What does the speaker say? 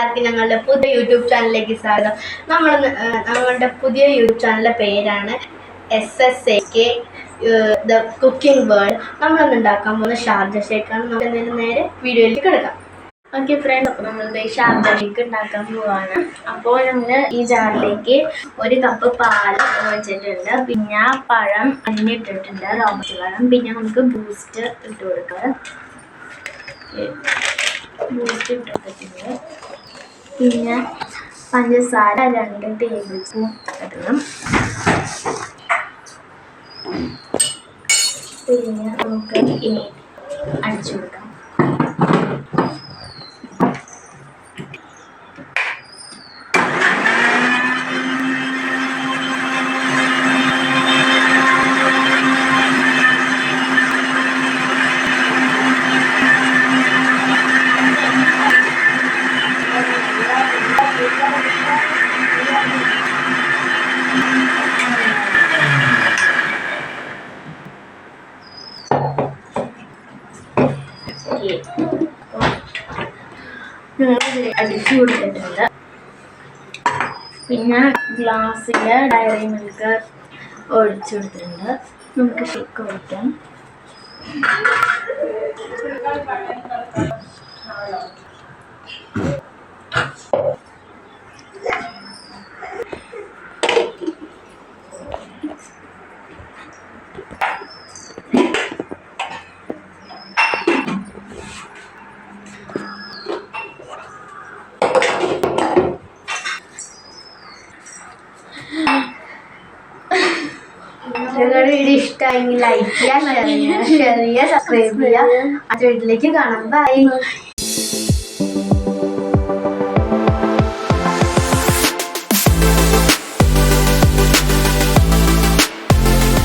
എല്ലാവർക്കും ഞങ്ങളുടെ പുതിയ യൂട്യൂബ് ചാനലിലേക്ക് സ്വാഗതം. നമ്മളുടെ പുതിയ യൂട്യൂബ് ചാനലിൻ്റെ പേരാണ് SSAK ദ കുക്കിംഗ് വേൾഡ്. നമ്മളൊന്ന് ഉണ്ടാക്കാൻ പോകുന്ന ഷാർജ ഷേക്കാണ്. നമുക്ക് എന്തെങ്കിലും നേരെ വീഡിയോയിലേക്ക് കിടക്കാം. ഓക്കെ ഫ്രണ്ട്സ്, അപ്പോൾ നമ്മളുടെ ഷാർജ ഷേക്ക് ഉണ്ടാക്കാൻ പോവാണ്. അപ്പോൾ നമ്മൾ ഈ ജാറിലേക്ക് 1 കപ്പ് പാൽ ഒഴിച്ചിട്ടുണ്ട്, പിന്നെ പഴം അരിഞ്ഞിട്ടിട്ടുണ്ട്, റോബസ്റ്റ് പഴം, പിന്നെ നമുക്ക് ബൂസ്റ്റ് ഇട്ട് കൊടുക്കാം. ബൂസ്റ്റ് ഇട്ടിട്ടുണ്ട്, പിന്നെ പഞ്ചസാര 2 ടേബിൾ സ്പൂൺ ഇടണം. പിന്നെ നമുക്ക് ഇനി അടിച്ചു കൊടുക്കാം. അടിച്ചു കൊടുത്തിട്ടുണ്ട്. പിന്നെ ഗ്ലാസ്സിൽ ഡയറി മിൽക്ക് ഒഴിച്ചു കൊടുത്തിട്ടുണ്ട്. നമുക്ക് ഷേക്ക് ഒഴിക്കാം. നിങ്ങളുടെ വീഡിയോ ഇഷ്ടമായെങ്കിൽ ലൈക്ക് ചെയ്യുക, ഷെയർ ചെയ്യുക, സബ്സ്ക്രൈബ് ചെയ്യുക. അടുത്ത വീട്ടിലേക്ക് കാണാം. ബൈ.